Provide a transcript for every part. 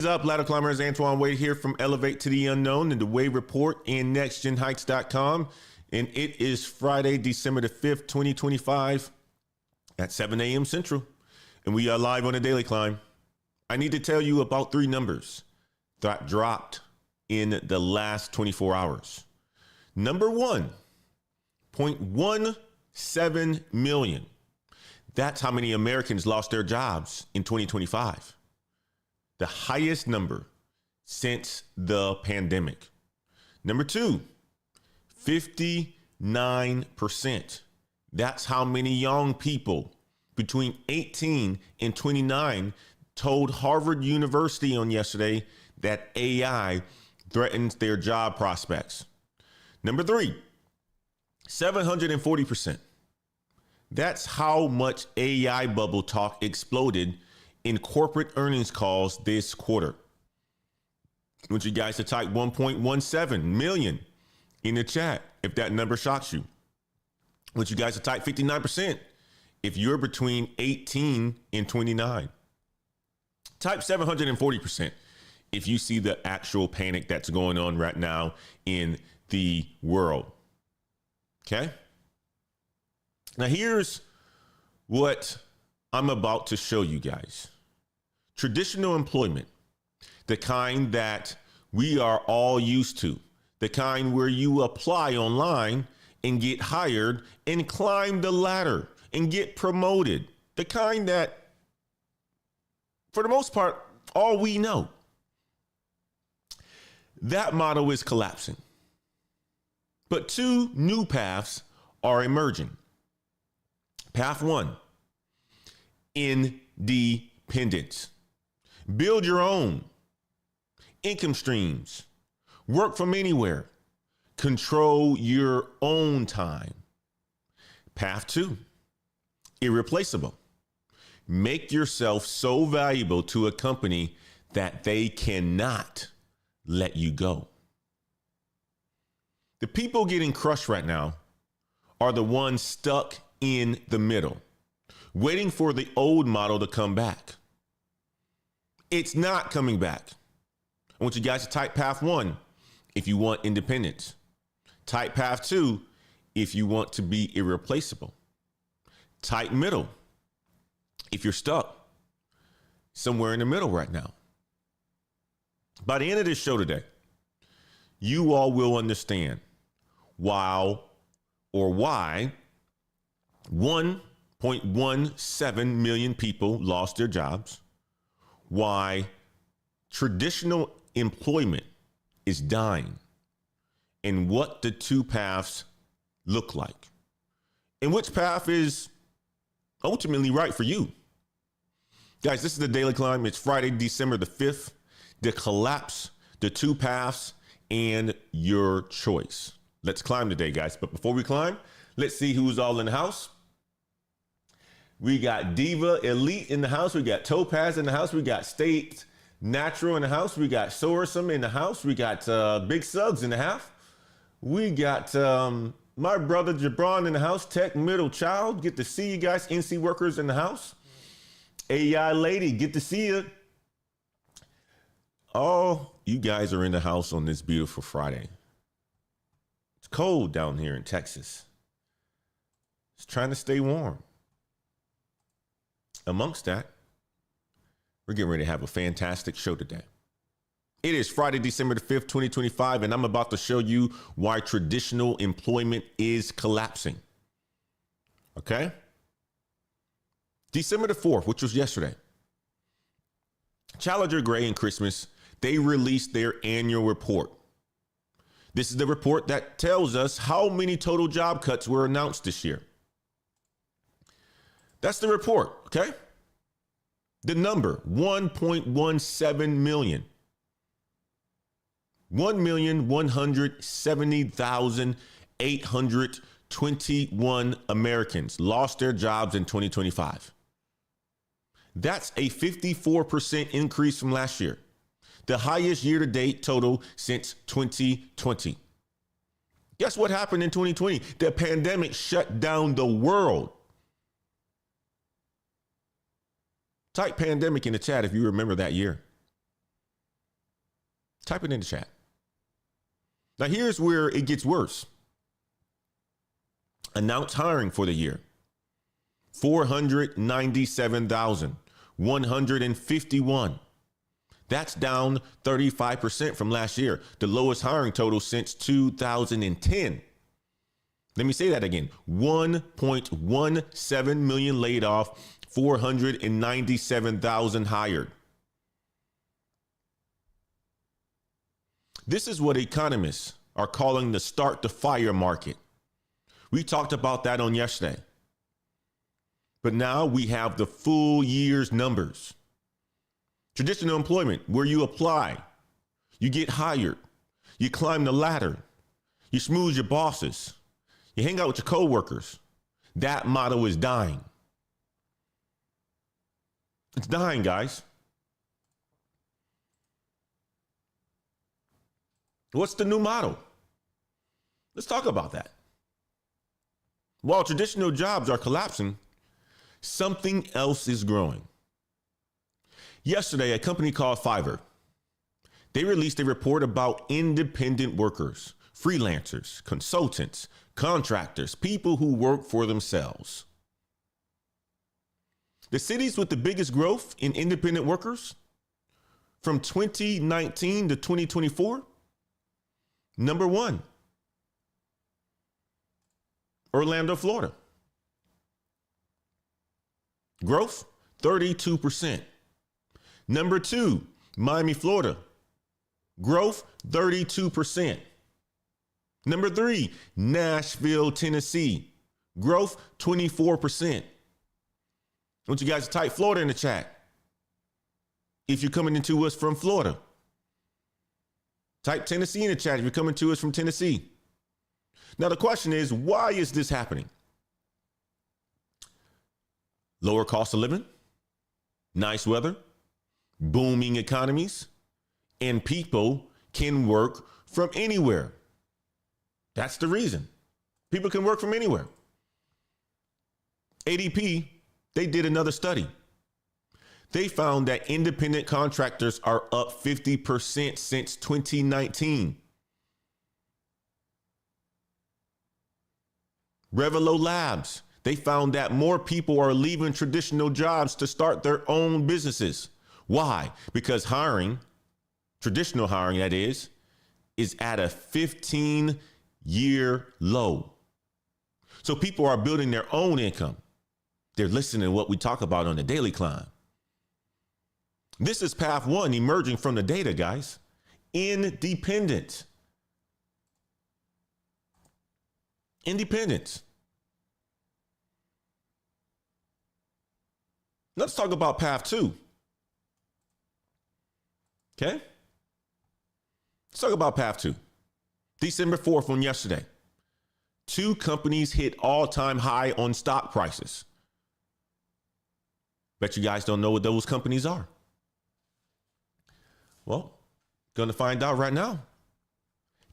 What's up, ladder climbers? Antoine Wade here from Elevate to the Unknown and the Wade Report and nextgenhikes.com. And it is Friday, December the 5th, 2025 at 7 a.m. Central. And we are live on a daily climb. I need to tell you about three numbers that dropped in the last 24 hours. Number one, 0.17 million. That's how many Americans lost their jobs in 2025. The highest number since the pandemic. Number two, 59%. That's how many young people between 18 and 29 told Harvard University on yesterday that AI threatens their job prospects. Number three, 740%. That's how much AI bubble talk exploded in corporate earnings calls this quarter. I want you guys to type 1.17 million in the chat if that number shocks you. I want you guys to type 59% if you're between 18 and 29. Type 740% if you see the actual panic that's going on right now in the world. Okay? Now here's what I'm about to show you guys. Traditional employment, the kind that we are all used to, the kind where you apply online and get hired and climb the ladder and get promoted, the kind that, for the most part, all we know. That model is collapsing. But two new paths are emerging. Path one, independence. Build your own income streams. Work from anywhere. Control your own time. Path two, irreplaceable. Make yourself so valuable to a company that they cannot let you go. The people getting crushed right now are the ones stuck in the middle, waiting for the old model to come back. It's not coming back. I want you guys to type path one if you want independence. Type path two if you want to be irreplaceable. Type middle if you're stuck somewhere in the middle right now. By the end of this show today, you all will understand why 1.17 million people lost their jobs, why traditional employment is dying, and what the two paths look like, and which path is ultimately right for you. Guys, this is the Daily Climb. It's Friday, December the 5th. The collapse, the two paths, and your choice. Let's climb today, guys. But before we climb, let's see who's all in the house. We got Diva Elite in the house. We got Topaz in the house. We got State Natural in the house. We got Sorsum in the house. We got Big Suggs in the house. We got my brother Jabron in the house. Tech Middle Child. Get to see you guys. NC Workers in the house. AI Lady. Get to see you. All you guys are in the house on this beautiful Friday. It's cold down here in Texas. It's trying to stay warm. Amongst that, we're getting ready to have a fantastic show today. It is Friday, December the 5th, 2025, and I'm about to show you why traditional employment is collapsing. Okay? December the 4th, which was yesterday, Challenger, Gray, and Christmas, they released their annual report. This is the report that tells us how many total job cuts were announced this year. That's the report, okay? The number, 1.17 million. 1,170,821 Americans lost their jobs in 2025. That's a 54% increase from last year, the highest year-to-date total since 2020. Guess what happened in 2020? The pandemic shut down the world. Type pandemic in the chat if you remember that year. Type it in the chat. Now, here's where it gets worse. Announced hiring for the year, 497,151. That's down 35% from last year, the lowest hiring total since 2010. Let me say that again. 1.17 million laid off, 497,000 hired. This is what economists are calling the start to fire market. We talked about that on yesterday. But now we have the full year's numbers. Traditional employment, where you apply, you get hired, you climb the ladder, you schmooze your bosses, you hang out with your coworkers. That model is dying. It's dying, guys. What's the new model? Let's talk about that. While traditional jobs are collapsing, something else is growing. Yesterday, a company called Fiverr, they released a report about independent workers, freelancers, consultants, contractors, people who work for themselves. The cities with the biggest growth in independent workers from 2019 to 2024, number one, Orlando, Florida. Growth, 32%. Number two, Miami, Florida. Growth, 32%. Number three, Nashville, Tennessee. Growth, 24%. I want you guys to type Florida in the chat if you're coming into us from Florida. Type Tennessee in the chat if you're coming to us from Tennessee. Now, the question is, why is this happening? Lower cost of living, nice weather, booming economies, and people can work from anywhere. That's the reason. People can work from anywhere. ADP, they did another study. They found that independent contractors are up 50% since 2019. Revelo Labs, they found that more people are leaving traditional jobs to start their own businesses. Why? Because hiring, traditional hiring that is at a 15-year low. So people are building their own income. They're listening to what we talk about on the Daily Climb. This is path one emerging from the data, guys. Independent. Independence. Let's talk about path two. Okay? Let's talk about path two. December 4th on yesterday. Two companies hit all-time high on stock prices. Bet you guys don't know what those companies are. Well, gonna find out right now.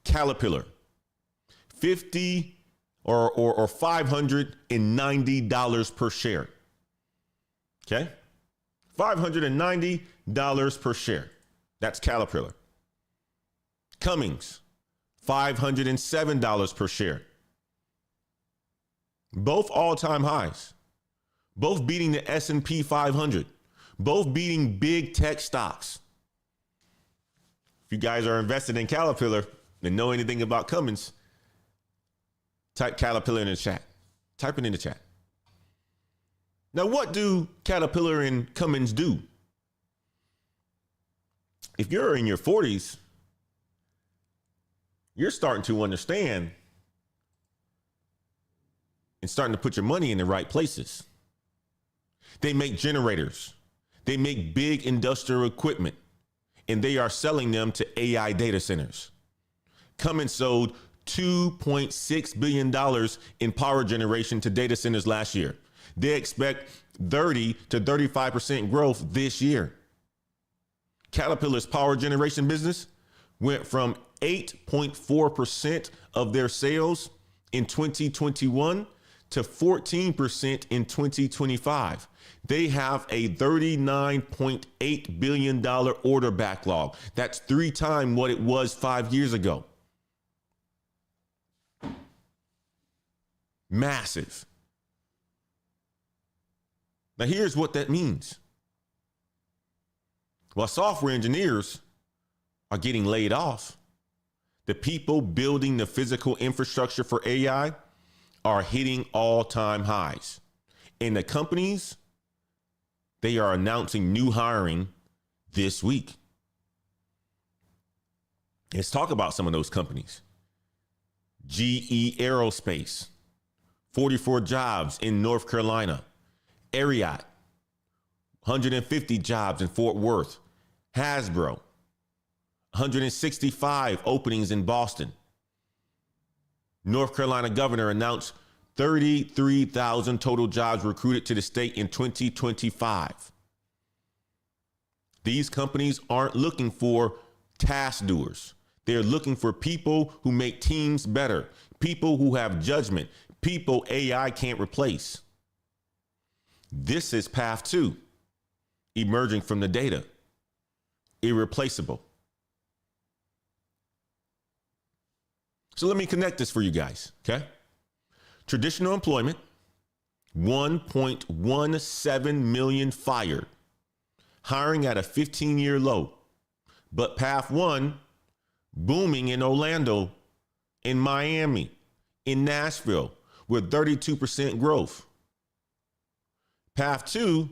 Caterpillar, $50 or $590 per share. Okay, $590 per share. That's Caterpillar. Cummins, $507 per share. Both all-time highs. Both beating the S&P 500. Both beating big tech stocks. If you guys are invested in Caterpillar and know anything about Cummins, type Caterpillar in the chat. Type it in the chat. Now, what do Caterpillar and Cummins do? If you're in your 40s, you're starting to understand and starting to put your money in the right places. They make generators. They make big industrial equipment, and they are selling them to AI data centers. Cummins sold $2.6 billion in power generation to data centers last year. They expect 30 to 35% growth this year. Caterpillar's power generation business went from 8.4% of their sales in 2021 to 14% in 2025. They have a $39.8 billion order backlog. That's 3 times what it was 5 years ago. Massive. Now, here's what that means. While software engineers are getting laid off, the people building the physical infrastructure for AI are hitting all-time highs. And the companies, they are announcing new hiring this week. Let's talk about some of those companies. GE Aerospace, 44 jobs in North Carolina. Ariat, 150 jobs in Fort Worth. Hasbro, 165 openings in Boston. North Carolina governor announced 33,000 total jobs recruited to the state in 2025. These companies aren't looking for task doers. They're looking for people who make teams better, people who have judgment, people AI can't replace. This is path 2, emerging from the data. Irreplaceable. So let me connect this for you guys, okay? Traditional employment, 1.17 million fired, hiring at a 15-year low. But path 1, booming in Orlando, in Miami, in Nashville, with 32% growth. Path 2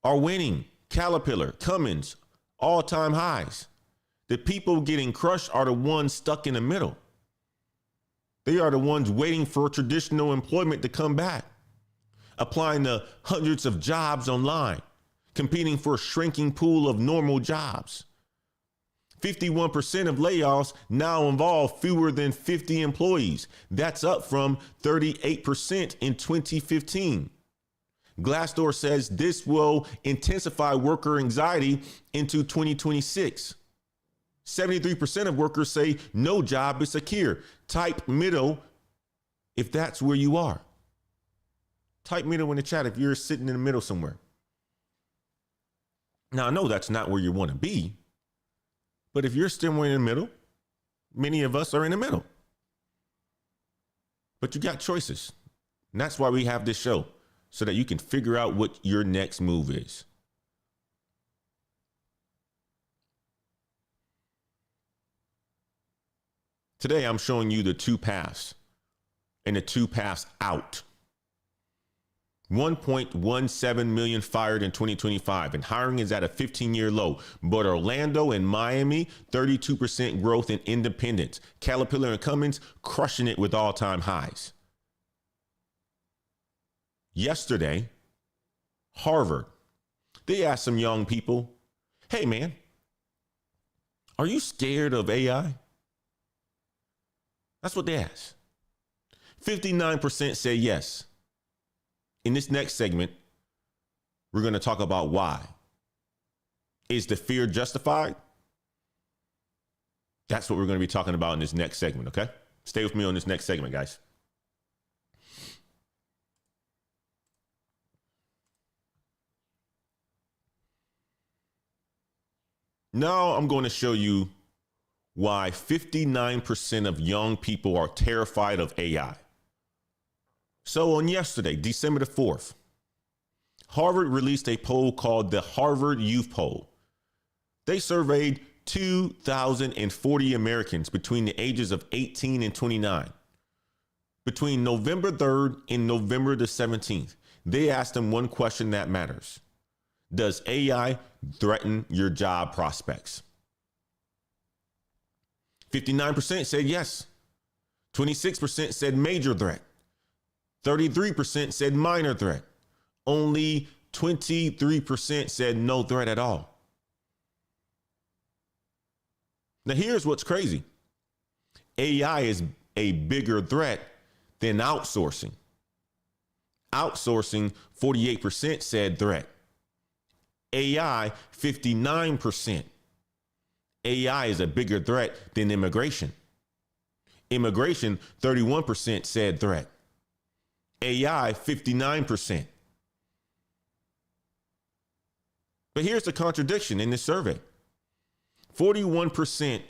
are winning. Caterpillar, Cummins, all-time highs. The people getting crushed are the ones stuck in the middle. They are the ones waiting for traditional employment to come back, applying to hundreds of jobs online, competing for a shrinking pool of normal jobs. 51% of layoffs now involve fewer than 50 employees. That's up from 38% in 2015. Glassdoor says this will intensify worker anxiety into 2026. 73% of workers say no job is secure. Type middle if that's where you are. Type middle in the chat if you're sitting in the middle somewhere. Now, I know that's not where you want to be, but if you're still in the middle, many of us are in the middle. But you got choices. And that's why we have this show, so that you can figure out what your next move is. Today, I'm showing you the 2 paths and the 2 paths out. 1.17 million fired in 2025, and hiring is at a 15-year low. But Orlando and Miami, 32% growth in independents. Caterpillar and Cummins crushing it with all-time highs. Yesterday, Harvard, they asked some young people, hey man, are you scared of AI? That's what they asked. 59% say yes. In this next segment, we're going to talk about why. Is the fear justified? That's what we're going to be talking about in this next segment, okay? Stay with me on this next segment, guys. Now I'm going to show you why 59% of young people are terrified of AI. So on yesterday, December the 4th, Harvard released a poll called the Harvard Youth Poll. They surveyed 2,040 Americans between the ages of 18 and 29. Between November 3rd and November the 17th, they asked them one question that matters. Does AI threaten your job prospects? 59% said yes. 26% said major threat. 33% said minor threat. Only 23% said no threat at all. Now, here's what's crazy. AI is a bigger threat than outsourcing. Outsourcing, 48% said threat. AI, 59%. AI is a bigger threat than immigration. Immigration, 31% said threat. AI 59%. But here's the contradiction in this survey. 41%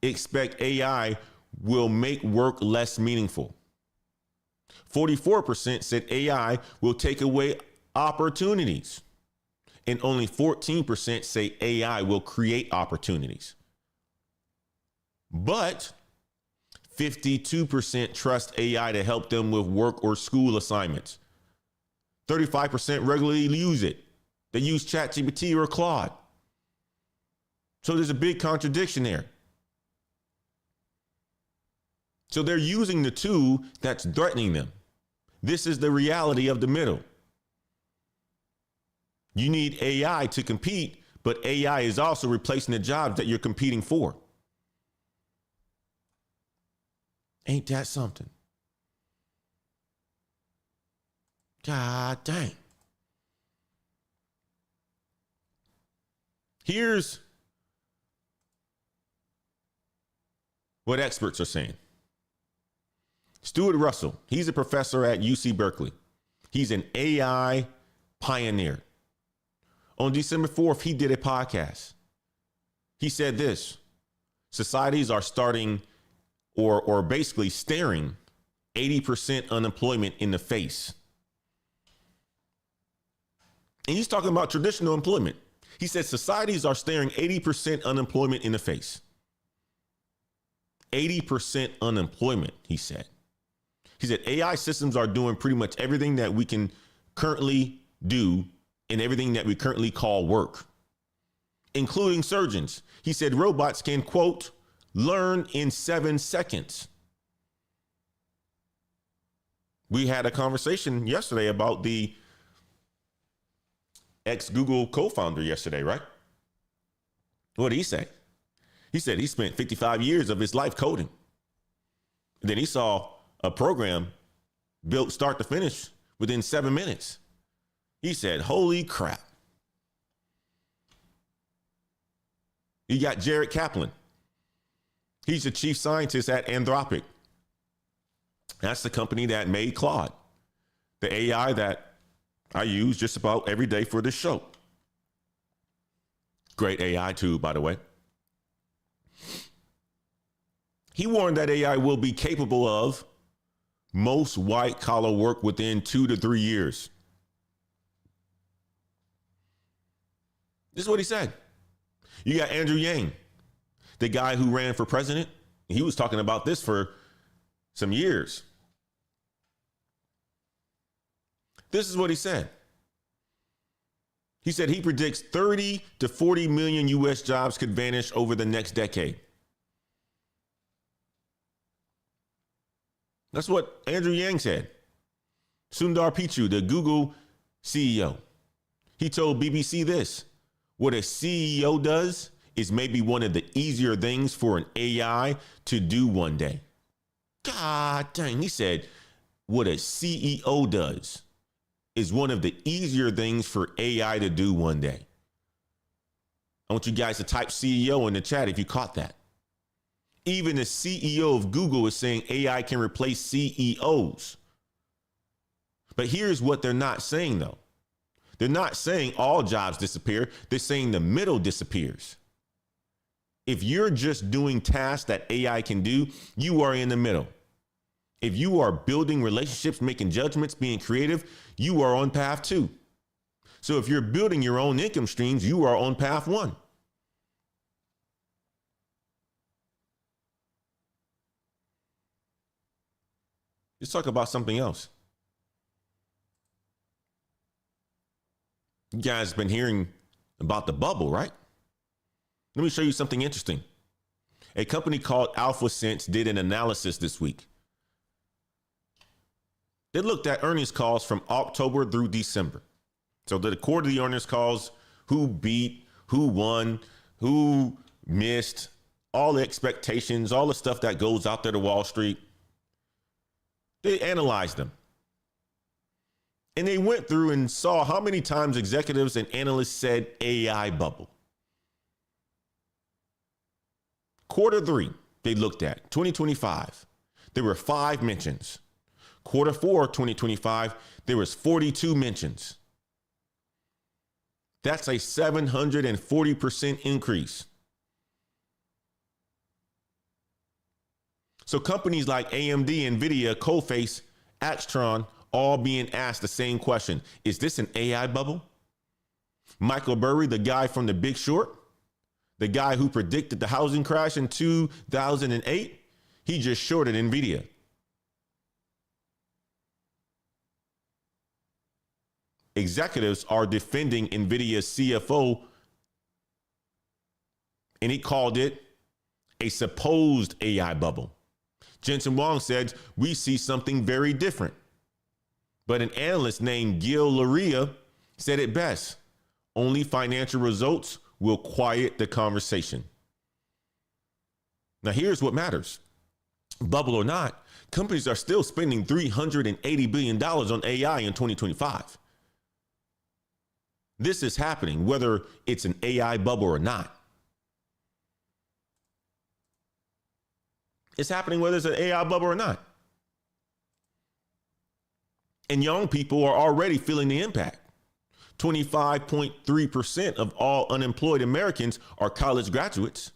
expect AI will make work less meaningful. 44% said AI will take away opportunities. And only 14% say AI will create opportunities. But 52% trust AI to help them with work or school assignments. 35% regularly use it. They use ChatGPT or Claude. So there's a big contradiction there. So they're using the tool that's threatening them. This is the reality of the middle. You need AI to compete, but AI is also replacing the jobs that you're competing for. Ain't that something? God dang. Here's what experts are saying. Stuart Russell, he's a professor at UC Berkeley. He's an AI pioneer. On December 4th, he did a podcast. He said this: societies are starting or basically staring 80% unemployment in the face. And he's talking about traditional employment. He said societies are staring 80% unemployment in the face. 80% unemployment, he said. He said AI systems are doing pretty much everything that we can currently do and everything that we currently call work, including surgeons. He said robots can, quote, learn in 7 seconds. We had a conversation yesterday about the ex-Google co-founder yesterday, right? What did he say? He said he spent 55 years of his life coding. Then he saw a program built start to finish within 7 minutes. He said, holy crap. You got Jared Kaplan. He's the chief scientist at Anthropic. That's the company that made Claude, the AI that I use just about every day for this show. Great AI tool, by the way. He warned that AI will be capable of most white collar work within 2 to 3 years. This is what he said. You got Andrew Yang, the guy who ran for president. He was talking about this for some years. This is what he said. He said he predicts 30 to 40 million U.S. jobs could vanish over the next decade. That's what Andrew Yang said. Sundar Pichai, the Google CEO, he told BBC this: what a CEO does is maybe one of the easier things for an AI to do one day. God dang, he said, what a CEO does is one of the easier things for AI to do one day. I want you guys to type CEO in the chat if you caught that. Even the CEO of Google is saying AI can replace CEOs. But here's what they're not saying, though. They're not saying all jobs disappear. They're saying the middle disappears. If you're just doing tasks that AI can do, you are in the middle. If you are building relationships, making judgments, being creative, you are on path 2. So if you're building your own income streams, you are on path 1. Let's talk about something else. You guys have been hearing about the bubble, right? Let me show you something interesting. A company called AlphaSense did an analysis this week. They looked at earnings calls from October through December. So the quarterly earnings calls, who beat, who won, who missed, all the expectations, all the stuff that goes out there to Wall Street. They analyzed them. And they went through and saw how many times executives and analysts said AI bubble. Quarter 3, they looked at 2025. There were 5 mentions. Quarter four, 2025, there was 42 mentions. That's a 740% increase. So companies like AMD, NVIDIA, Coalface, Axtron, all being asked the same question. Is this an AI bubble? Michael Burry, the guy from The Big Short, the guy who predicted the housing crash in 2008, he just shorted NVIDIA. Executives are defending NVIDIA's CFO, and he called it a supposed AI bubble. Jensen Huang said, we see something very different. But an analyst named Gil Luria said it best. Only financial results will quiet the conversation. Now, here's what matters. Bubble or not, companies are still spending $380 billion on AI in 2025. This is happening, whether it's an AI bubble or not. It's happening whether it's an AI bubble or not. And young people are already feeling the impact. 25.3% of all unemployed Americans are college graduates.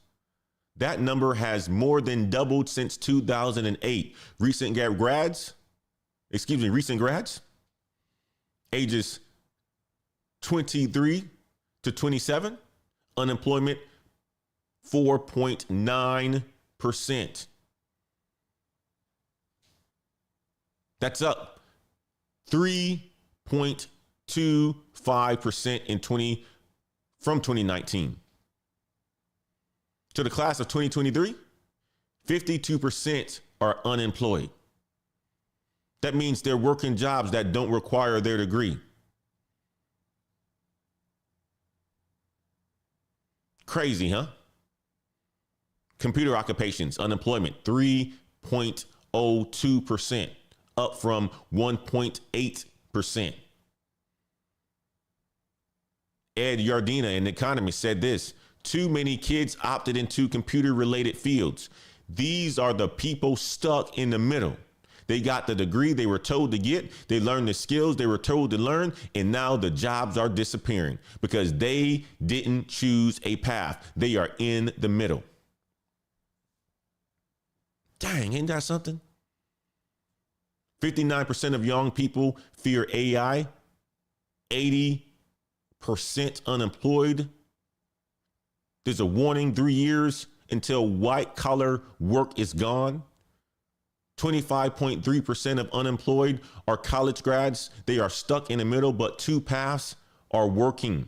That number has more than doubled since 2008. Recent grads, ages 23 to 27, unemployment 4.9%. That's up 3.25% from 2019. To the class of 2023, 52% are unemployed. That means they're working jobs that don't require their degree. Crazy, huh? Computer occupations, unemployment, 3.02%, up from 1.8%. Ed Yardena, an economist, said this: too many kids opted into computer-related fields. These are the people stuck in the middle. They got the degree they were told to get. They learned the skills they were told to learn. And now the jobs are disappearing because they didn't choose a path. They are in the middle. Dang, ain't that something? 59% of young people fear AI. 80% unemployed. There's a warning, 3 years until white collar work is gone. 25.3% of unemployed are college grads. They are stuck in the middle, but two paths are working.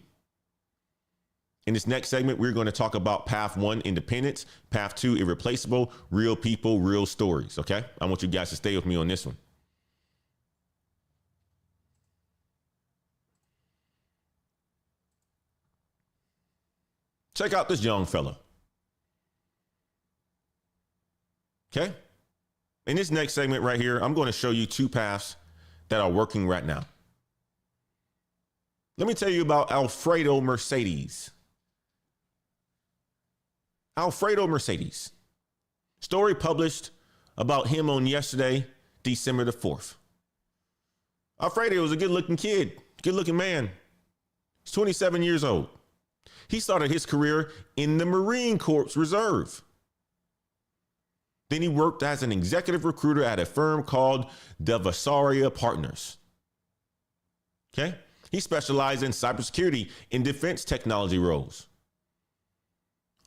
In this next segment, we're going to talk about path one, independence, path two, irreplaceable, real people, real stories. Okay. I want you guys to stay with me on this one. Check out this young fella. Okay. In this next segment right here, I'm going to show you two paths that are working right now. Let me tell you about Alfredo Mercedes. Alfredo Mercedes. Story published about him on yesterday, December the 4th. Alfredo was a good-looking kid, good-looking man. He's 27 years old. He started his career in the Marine Corps Reserve. Then he worked as an executive recruiter at a firm called Devasaria Partners. Okay. He specialized in cybersecurity and defense technology roles.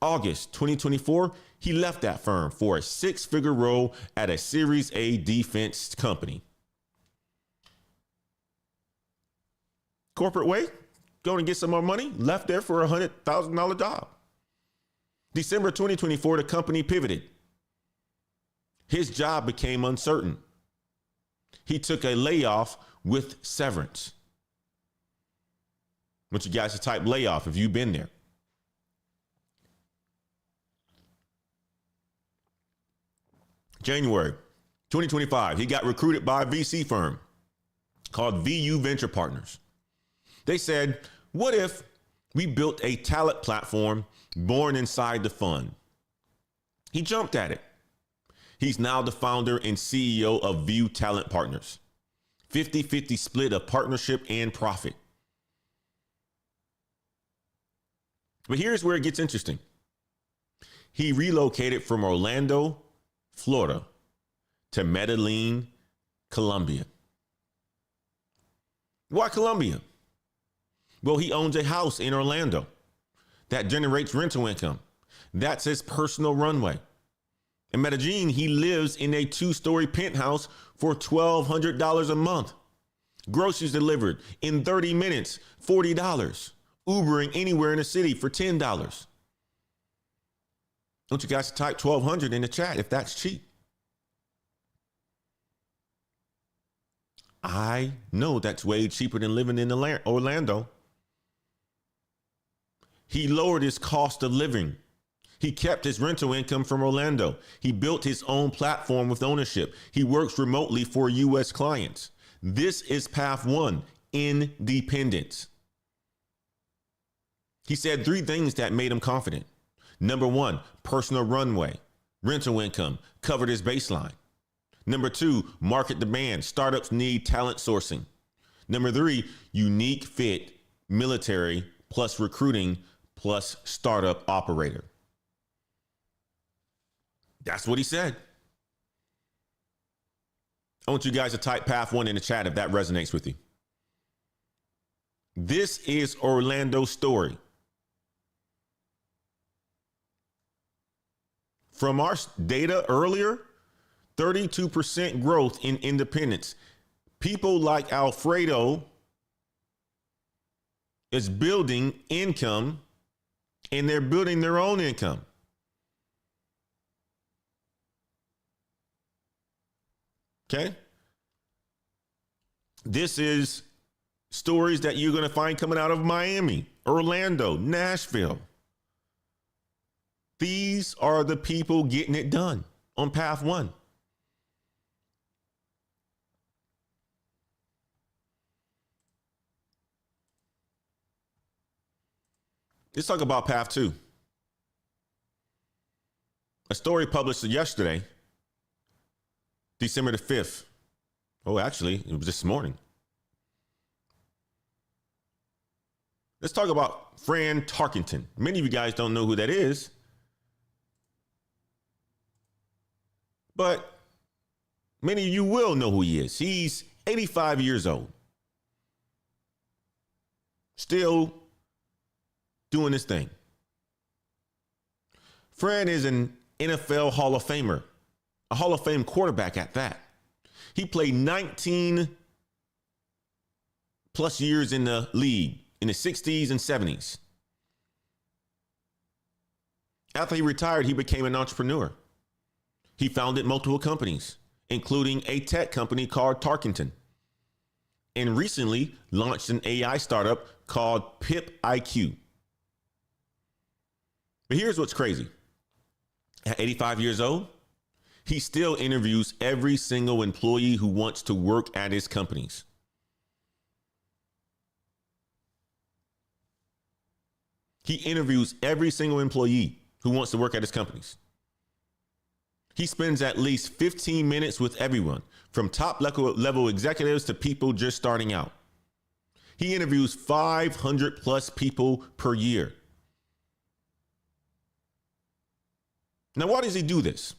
August 2024, he left that firm for a six-figure role at a Series A defense company. Corporate way, going to get some more money, left there for a $100,000 job. December 2024, the company pivoted. His job became uncertain. He took a layoff with severance. I want you guys to type layoff if you've been there. January 2025, he got recruited by a VC firm called VU Venture Partners. They said, what if we built a talent platform born inside the fund? He jumped at it. He's now the founder and CEO of View Talent Partners. 50-50 split of partnership and profit. But here's where it gets interesting. He relocated from Orlando, Florida, to Medellin, Colombia. Why Colombia? Well, he owns a house in Orlando that generates rental income. That's his personal runway. In Medellin, he lives in a 2-story penthouse for $1,200 a month. Groceries delivered in 30 minutes, $40. Ubering anywhere in the city for $10. Don't you guys type 1,200 in the chat if that's cheap? I know that's way cheaper than living in Orlando. He lowered his cost of living. He kept his rental income from Orlando. He built his own platform with ownership. He works remotely for U.S. clients. This is path one, independence. He said 3 things that made him confident. Number 1, personal runway, rental income, covered his baseline. Number 2, market demand, startups need talent sourcing. Number 3, unique fit, military plus recruiting plus startup operator. That's what he said. I want you guys to type path 1 in the chat if that resonates with you. This is Orlando's story. From our data earlier, 32% growth in independence. People like Alfredo is building income, and they're building their own income. Okay? This is stories that you're going to find coming out of Miami, Orlando, Nashville. These are the people getting it done on path 1. Let's talk about path 2. A story published yesterday, December the 5th. Oh, actually, it was this morning. Let's talk about Fran Tarkenton. Many of you guys don't know who that is, but many of you will know who he is. He's 85 years old, still doing this thing. Fran is an NFL Hall of Famer, a Hall of Fame quarterback at that. He played 19 plus years in the league in the 60s and 70s. After he retired, he became an entrepreneur. He founded multiple companies, including a tech company called Tarkenton, and recently launched an AI startup called Pip IQ. But here's what's crazy. At 85 years old, he still interviews every single employee who wants to work at his companies. He interviews every single employee who wants to work at his companies. He spends at least 15 minutes with everyone, from top level executives to people just starting out. He interviews 500 plus people per year. Now, why does he do this?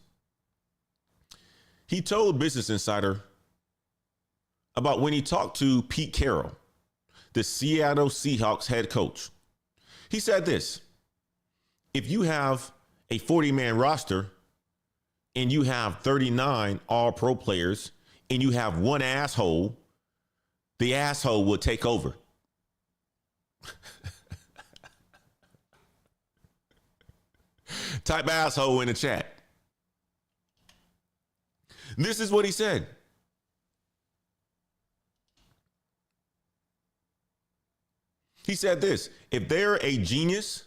He told Business Insider about when he talked to Pete Carroll, the Seattle Seahawks head coach. He said this: if you have a 40-man roster and you have 39 all-pro players and you have one asshole, the asshole will take over. Type asshole in the chat. This is what he said. He said this: if they're a genius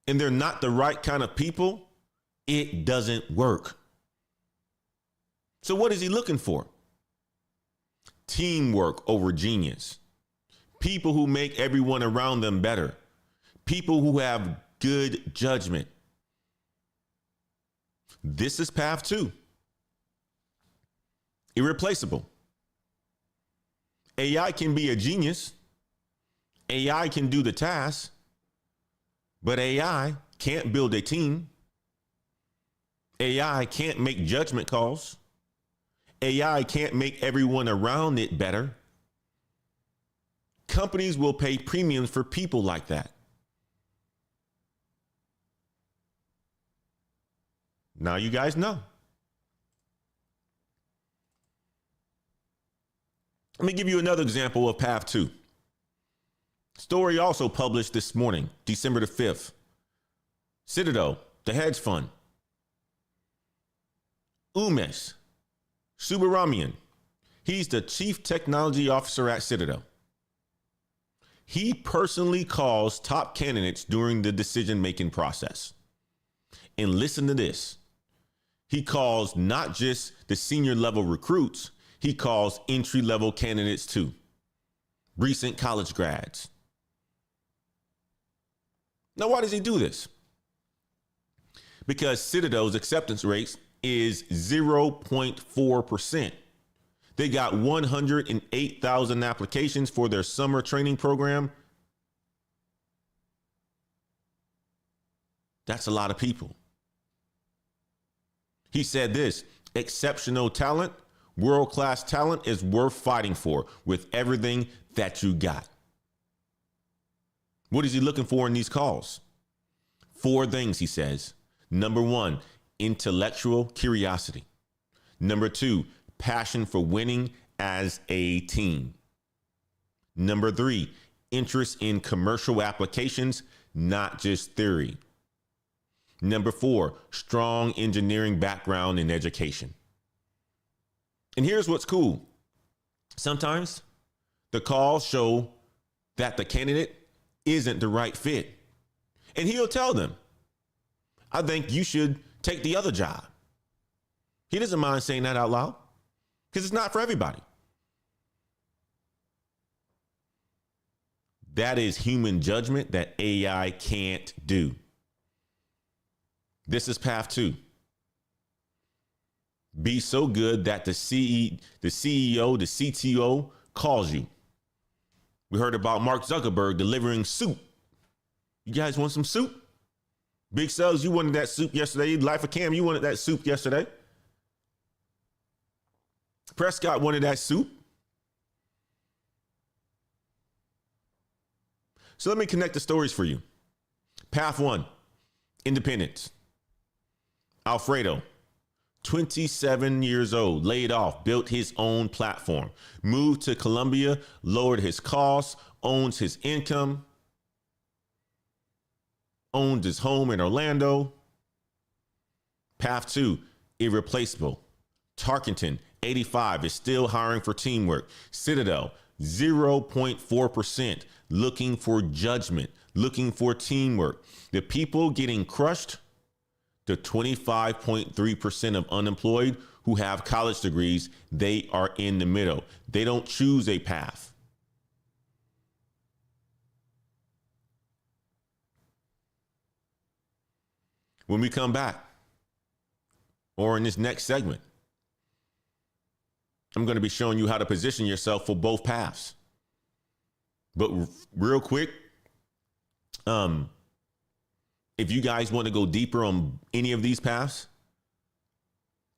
and they're not the right kind of people, it doesn't work. So what is he looking for? Teamwork over genius. People who make everyone around them better. People who have good judgment. This is path 2. Irreplaceable. AI can be a genius. AI can do the task, but AI can't build a team. AI can't make judgment calls. AI can't make everyone around it better. Companies will pay premiums for people like that. Now you guys know. Let me give you another example of path 2. Story also published this morning, December the 5th. Citadel, the hedge fund. Umesh Subramanian, he's the chief technology officer at Citadel. He personally calls top candidates during the decision-making process. And listen to this. He calls not just the senior level recruits, he calls entry level candidates too. Recent college grads. Now, why does he do this? Because Citadel's acceptance rate is 0.4%. They got 108,000 applications for their summer training program. That's a lot of people. He said this: exceptional talent, world-class talent is worth fighting for with everything that you got. What is he looking for in these calls? 4 things, he says. Number 1, intellectual curiosity. Number 2, passion for winning as a team. Number 3, interest in commercial applications, not just theory. Number 4, strong engineering background in education. And here's what's cool. Sometimes the calls show that the candidate isn't the right fit. And he'll tell them, I think you should take the other job. He doesn't mind saying that out loud because it's not for everybody. That is human judgment that AI can't do. This is path 2. Be so good that the CEO, the CTO calls you. We heard about Mark Zuckerberg delivering soup. You guys want some soup? Big Sales, you wanted that soup yesterday. Life of Cam, you wanted that soup yesterday. Prescott wanted that soup. So let me connect the stories for you. Path 1, independence. Alfredo, 27 years old, laid off, built his own platform, moved to Colombia, lowered his costs, owns his income, owned his home in Orlando. Path 2, irreplaceable. Tarkenton, 85, is still hiring for teamwork. Citadel, 0.4%, looking for judgment, looking for teamwork. The people getting crushed, the 25.3% of unemployed who have college degrees, they are in the middle. They don't choose a path. When we come back, or in this next segment, I'm going to be showing you how to position yourself for both paths. But real quick, if you guys want to go deeper on any of these paths,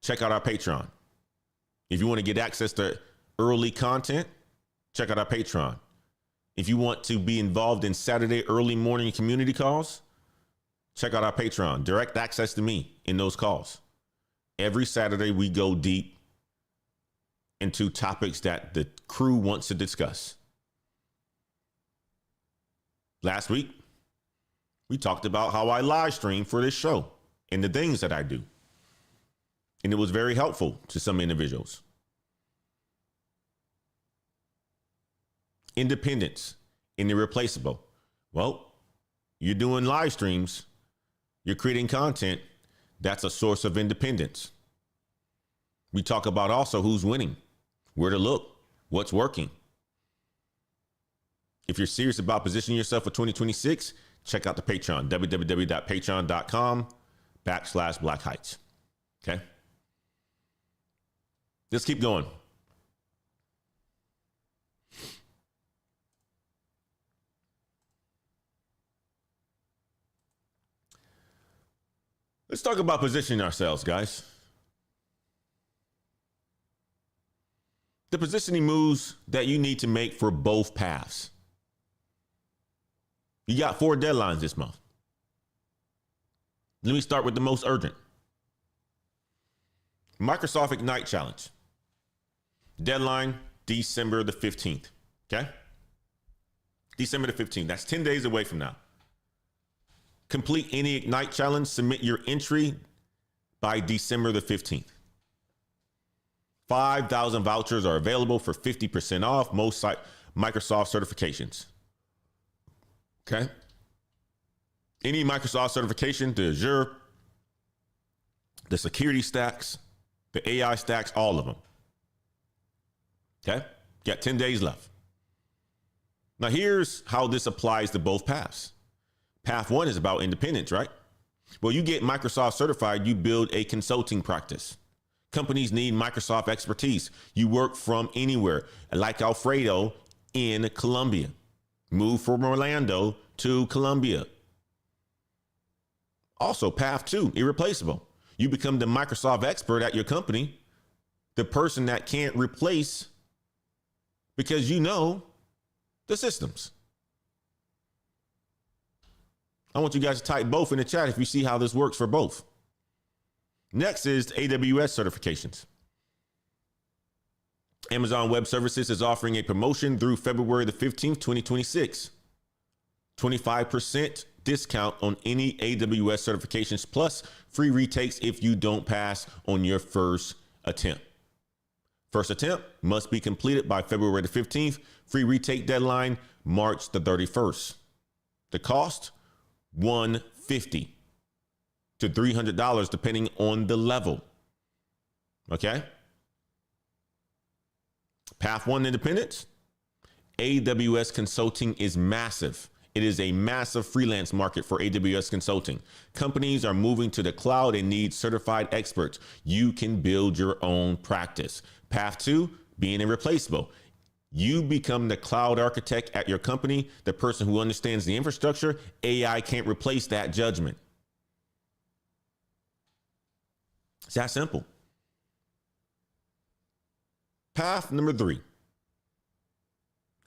check out our Patreon. If you want to get access to early content, check out our Patreon. If you want to be involved in Saturday early morning community calls, check out our Patreon. Direct access to me in those calls. Every Saturday, we go deep into topics that the crew wants to discuss. Last week, we talked about how I live stream for this show and the things that I do. And it was very helpful to some individuals. Independence and irreplaceable. Well, you're doing live streams, you're creating content. That's a source of independence. We talk about also who's winning, where to look, what's working. If you're serious about positioning yourself for 2026, check out the Patreon, www.patreon.com/Black Heights. Okay. Let's keep going. Let's talk about positioning ourselves, guys. The positioning moves that you need to make for both paths. You got 4 deadlines this month. Let me start with the most urgent. Microsoft Ignite Challenge. Deadline, December the 15th. Okay? December the 15th. That's 10 days away from now. Complete any Ignite Challenge. Submit your entry by December the 15th. 5,000 vouchers are available for 50% off most Microsoft certifications. Okay? Any Microsoft certification, the Azure, the security stacks, the AI stacks, all of them. Okay? Got 10 days left. Now, here's how this applies to both paths. Path 1 is about independence, right? Well, you get Microsoft certified, you build a consulting practice. Companies need Microsoft expertise. You work from anywhere, like Alfredo in Colombia. Move from Orlando to Colombia. Also, path 2, irreplaceable. You become the Microsoft expert at your company, the person that can't replace because you know the systems. I want you guys to type both in the chat if you see how this works for both. Next is AWS certifications. Amazon Web Services is offering a promotion through February the 15th, 2026. 25% discount on any AWS certifications plus free retakes if you don't pass on your first attempt. First attempt must be completed by February the 15th. Free retake deadline, March the 31st. The cost, $150 to $300 depending on the level. Okay? Path 1 independence. AWS consulting is massive. It is a massive freelance market for AWS consulting. Companies are moving to the cloud and need certified experts. You can build your own practice. Path 2, being irreplaceable. You become the cloud architect at your company, the person who understands the infrastructure. AI can't replace that judgment. It's that simple. Path number 3.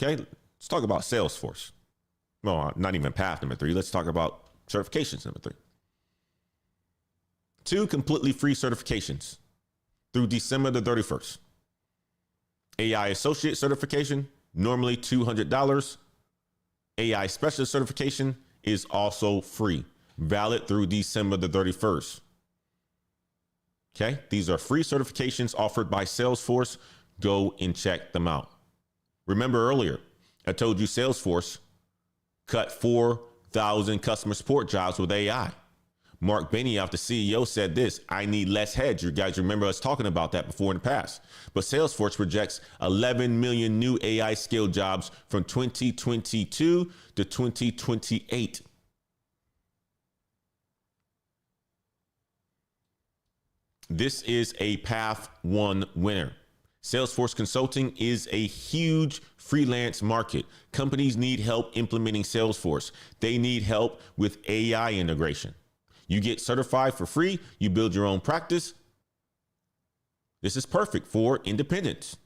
Okay, let's talk about Salesforce. Well, not even path number 3. Let's talk about certifications number 3. 2 completely free certifications through December the 31st. AI Associate certification, normally $200. AI Specialist certification is also free, valid through December the 31st. Okay, these are free certifications offered by Salesforce. Go and check them out. Remember earlier, I told you Salesforce cut 4,000 customer support jobs with AI. Mark Benioff, the CEO, said this: I need less heads. You guys remember us talking about that before in the past. But Salesforce projects 11 million new AI skill jobs from 2022 to 2028. This is a path 1 winner. Salesforce consulting is a huge freelance market. Companies need help implementing Salesforce. They need help with AI integration. You get certified for free. You build your own practice. This is perfect for independence.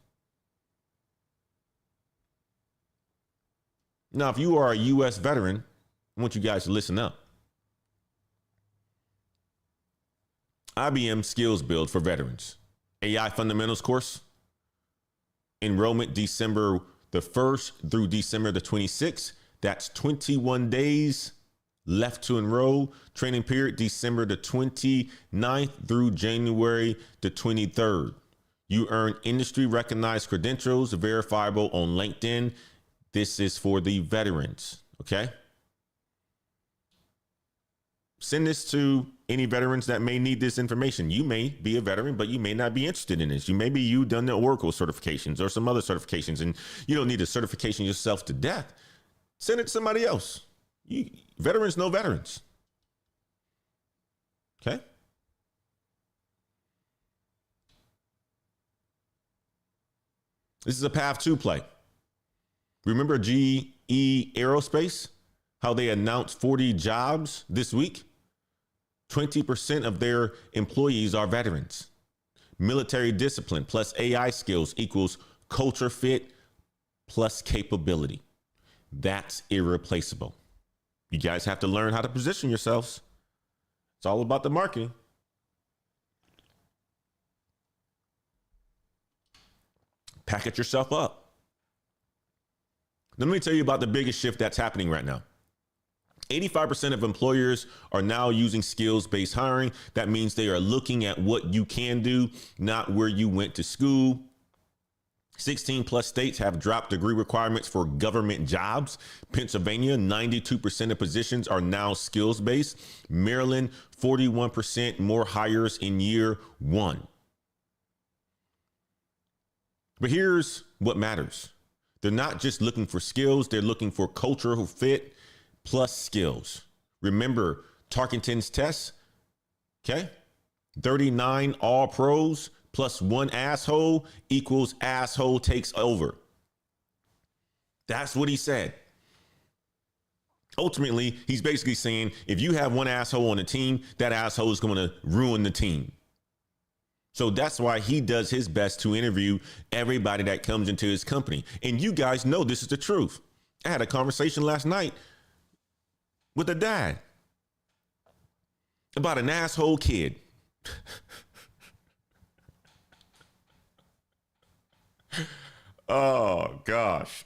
Now, if you are a U.S. veteran, I want you guys to listen up. IBM Skills Build for Veterans. AI Fundamentals course. Enrollment December the 1st through December the 26th. That's 21 days left to enroll. Training period December the 29th through January the 23rd. You earn industry recognized credentials verifiable on LinkedIn. This is for the veterans. Okay. Send this to any veterans that may need this information. You may be a veteran, but you may not be interested in this. You maybe you done the Oracle certifications or some other certifications, and you don't need a certification yourself to death. Send it to somebody else. Veterans know veterans. Okay. This is a path to play. Remember GE Aerospace? How they announced 40 jobs this week? 20% of their employees are veterans. Military discipline plus AI skills equals culture fit plus capability. That's irreplaceable. You guys have to learn how to position yourselves. It's all about the marketing. Package yourself up. Let me tell you about the biggest shift that's happening right now. 85% of employers are now using skills-based hiring. That means they are looking at what you can do, not where you went to school. 16 plus states have dropped degree requirements for government jobs. Pennsylvania, 92% of positions are now skills-based. Maryland, 41% more hires in year one. But here's what matters. They're not just looking for skills. They're looking for cultural fit plus skills. Remember Tarkenton's test, okay? 39 all pros plus one asshole equals asshole takes over. That's what he said. Ultimately, he's basically saying if you have one asshole on the team, that asshole is going to ruin the team. So that's why he does his best to interview everybody that comes into his company. And you guys know this is the truth. I had a conversation last night with a dad about an asshole kid. Oh, gosh.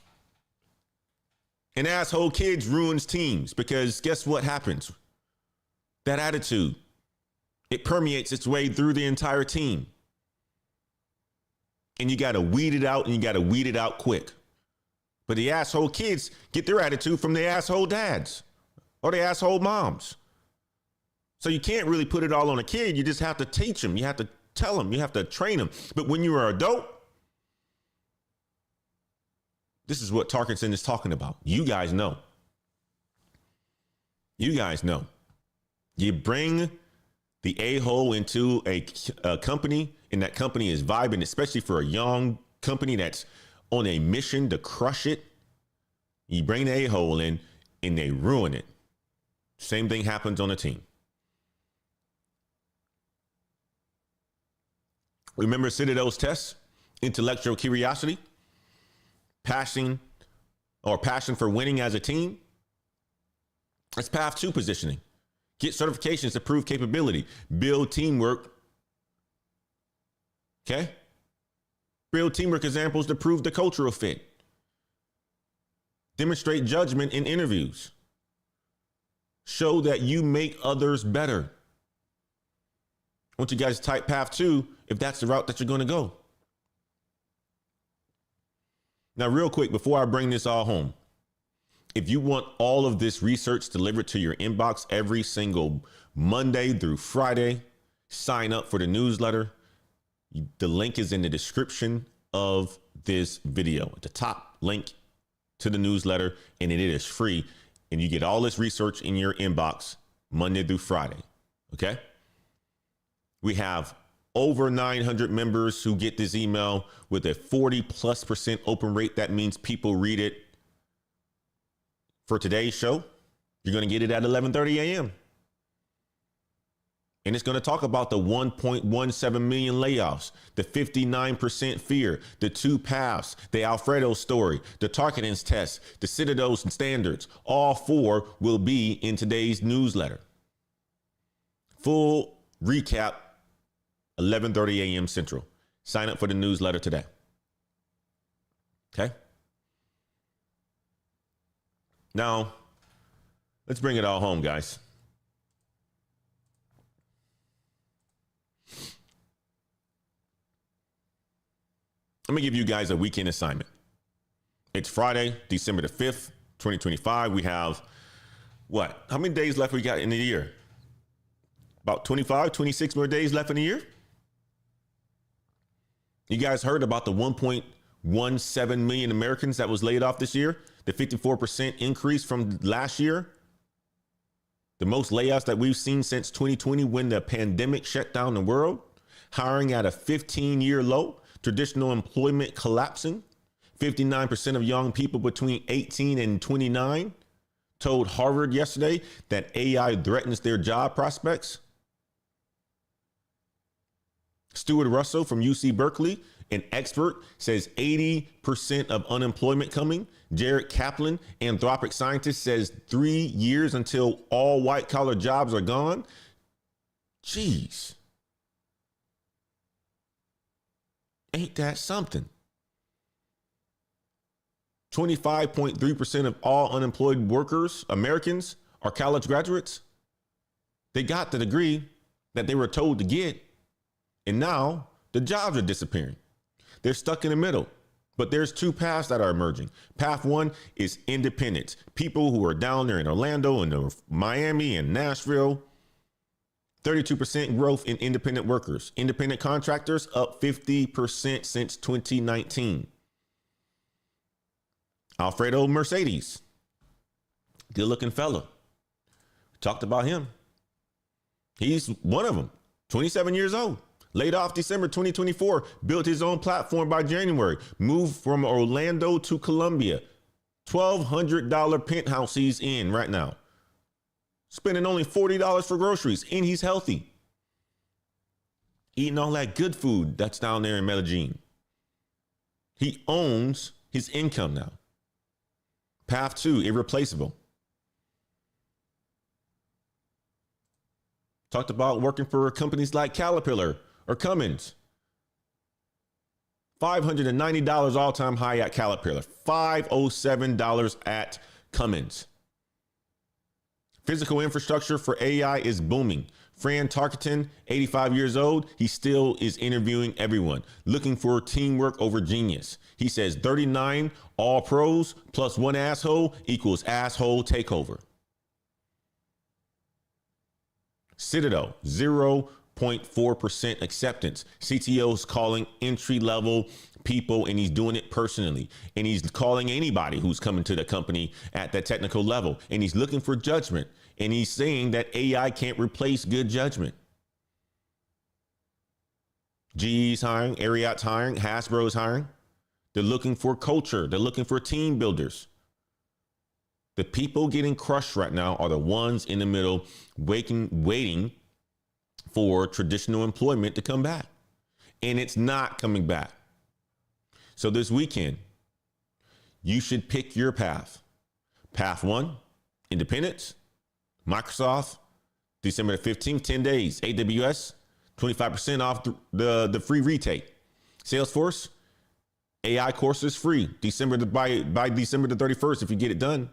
An asshole kid ruins teams because guess what happens? That attitude, it permeates its way through the entire team. And you got to weed it out, and you got to weed it out quick. But the asshole kids get their attitude from the asshole dads or the asshole moms. So you can't really put it all on a kid. You just have to teach them. You have to tell them. You have to train them. But when you're an adult, this is what Tarkenton is talking about. You guys know. You guys know. You bring the a-hole into a company, and that company is vibing, especially for a young company that's on a mission to crush it. You bring the a-hole in, and they ruin it. Same thing happens on a team. Remember Citadel's test? Intellectual curiosity, passion for winning as a team. That's path to positioning. Get certifications to prove capability. Build teamwork. Okay? Build teamwork examples to prove the cultural fit. Demonstrate judgment in interviews. Show that you make others better. I want you guys to type path 2 if that's the route that you're going to go. Now, real quick, before I bring this all home, if you want all of this research delivered to your inbox every single Monday through Friday, sign up for the newsletter. The link is in the description of this video. At the top, link to the newsletter, and it is free. And you get all this research in your inbox Monday through Friday. Okay? We have over 900 members who get this email with a 40+% open rate. That means people read it. For today's show, you're going to get it at 11:30 a.m. And it's going to talk about the 1.17 million layoffs, the 59% fear, the 2 paths, the Alfredo story, the Tarkenton's test, the Citadel's standards. All 4 will be in today's newsletter. Full recap, 11:30 a.m. Central. Sign up for the newsletter today. Okay? Now, let's bring it all home, guys. Let me give you guys a weekend assignment. It's Friday, December the 5th, 2025. We have what? How many days left we got in the year? About 25, 26 more days left in the year. You guys heard about the 1.17 million Americans that was laid off this year? The 54% increase from last year. The most layoffs that we've seen since 2020 when the pandemic shut down the world. Hiring at a 15-year low. traditional employment collapsing. 59% of young people between 18 and 29 told Harvard yesterday that AI threatens their job prospects. Stuart Russell from UC Berkeley, an expert, says 80% of unemployment coming. Jared Kaplan, anthropic scientist, says 3 years until all white collar jobs are gone. Jeez. Ain't that something? 25.3% of all unemployed workers, Americans, are college graduates. They got the degree that they were told to get, and now the jobs are disappearing. They're stuck in the middle. But there's two paths that are emerging. Path one is independence. People who are down there in Orlando and Miami and Nashville. 32% growth in independent workers. Independent contractors up 50% since 2019. Alfredo Mercedes, good looking fella. Talked about him. He's one of them, 27 years old. Laid off December 2024, built his own platform by January, moved from Orlando to Columbia. $1,200 penthouse he's in right now. Spending only $40 for groceries, and he's healthy. Eating all that good food that's down there in Medellin. He owns his income now. Path two, irreplaceable. Talked about working for companies like Caterpillar or Cummins. $590 all-time high at Caterpillar. $507 at Cummins. Physical infrastructure for AI is booming. Fran Tarkenton, 85 years old, he still is interviewing everyone, looking for teamwork over genius. He says 39 all pros plus one asshole equals asshole takeover. Citadel, 0.4% acceptance. CTO's calling entry-level people, and he's doing it personally. And he's calling anybody who's coming to the company at that technical level. And he's looking for judgment. And he's saying that AI can't replace good judgment. GE's hiring, Ariat's hiring, Hasbro's hiring. They're looking for culture. They're looking for team builders. The people getting crushed right now are the ones in the middle waiting for traditional employment to come back. And it's not coming back. So this weekend, you should pick your path. Path one, independence. Microsoft, December the 15th, 10 days. AWS, 25% off the free retake. Salesforce, AI courses free by December the 31st if you get it done.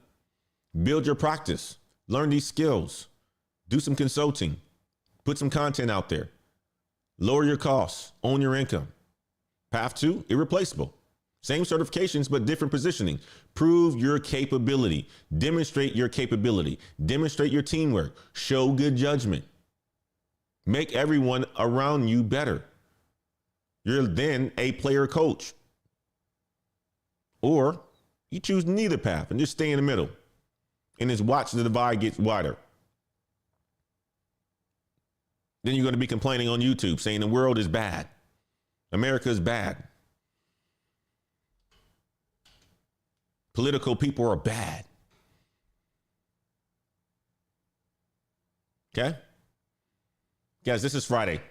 Build your practice. Learn these skills. Do some consulting. Put some content out there. Lower your costs. Own your income. Path two, irreplaceable. Same certifications, but different positioning. Prove your capability. Demonstrate your capability. Demonstrate your teamwork. Show good judgment. Make everyone around you better. You're then a player coach. Or you choose neither path and just stay in the middle and just watch the divide get wider. Then you're going to be complaining on YouTube saying the world is bad. America is bad. Political people are bad. Okay? Guys, this is Friday,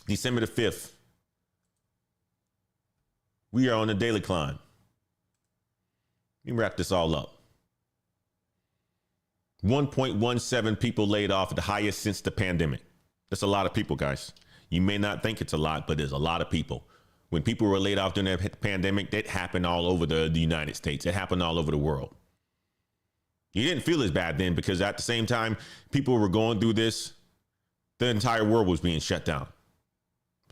December the 5th. We are on a daily climb. Let me wrap this all up. 1.17 people laid off, the highest since the pandemic. That's a lot of people, guys. You may not think it's a lot, but there's a lot of people. When people were laid off during the pandemic, that happened all over the United States. It happened all over the world. You didn't feel as bad then because at the same time people were going through this, the entire world was being shut down.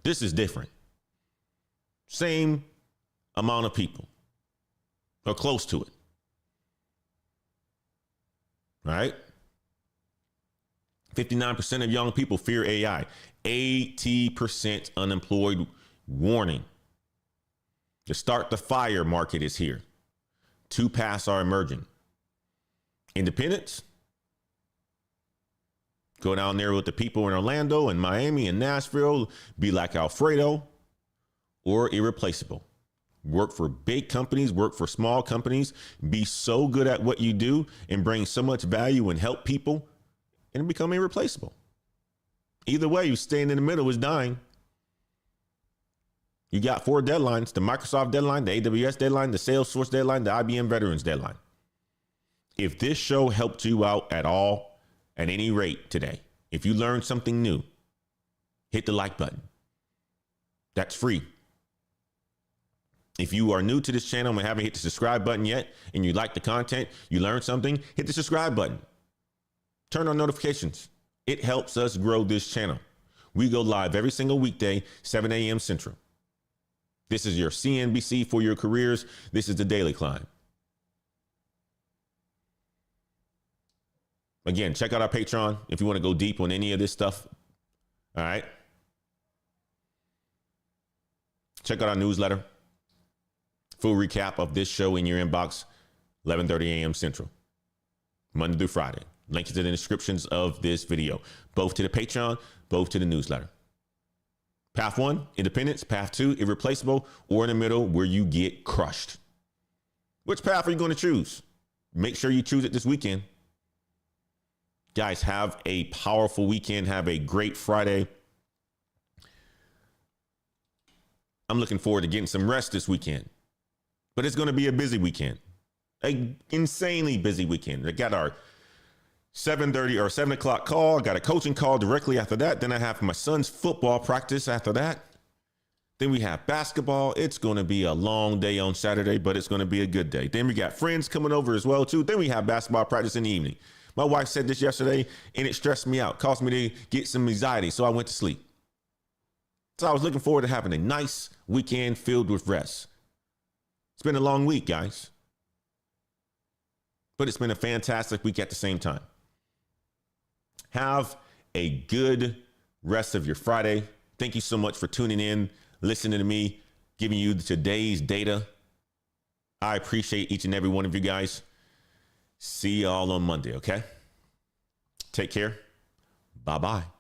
This is different. Same amount of people or close to it. Right? 59% of young people fear AI. 80% unemployed. Warning. The start the fire market is here. Two paths are emerging. Independence. Go down there with the people in Orlando and Miami and Nashville. Be like Alfredo. or irreplaceable. Work for big companies, work for small companies, be so good at what you do and bring so much value and help people and become irreplaceable. Either way, you staying in the middle is dying. You got 4 deadlines: the Microsoft deadline, the AWS deadline, the Salesforce deadline, the IBM Veterans deadline. If this show helped you out at all, at any rate today, if you learned something new, hit the like button. That's free. If you are new to this channel and haven't hit the subscribe button yet, and you like the content, you learned something, hit the subscribe button. Turn on notifications. It helps us grow this channel. We go live every single weekday, 7 a.m. Central. This is your CNBC for your careers. This is the Daily Climb. Again, check out our Patreon if you want to go deep on any of this stuff. All right. Check out our newsletter. Full recap of this show in your inbox, 11:30 a.m. Central, Monday through Friday. Link is in the descriptions of this video, both to the Patreon, both to the newsletter. Path 1, independence. Path 2, irreplaceable, or in the middle where you get crushed. Which path are you going to choose? Make sure you choose it this weekend. Guys, have a powerful weekend. Have a great Friday. I'm looking forward to getting some rest this weekend, but it's going to be a busy weekend, an insanely busy weekend. I got our 7:30 or 7 o'clock call. I got a coaching call directly after that. Then I have my son's football practice after that. Then we have basketball. It's going to be a long day on Saturday, but it's going to be a good day. Then we got friends coming over as well, too. Then we have basketball practice in the evening. My wife said this yesterday, and it stressed me out, caused me to get some anxiety, so I went to sleep. So I was looking forward to having a nice weekend filled with rest. It's been a long week, guys, but it's been a fantastic week at the same time. Have a good rest of your Friday. Thank you so much for tuning in, listening to me, giving you today's data. I appreciate each and every one of you guys. See y'all on Monday, okay? Take care. Bye-bye.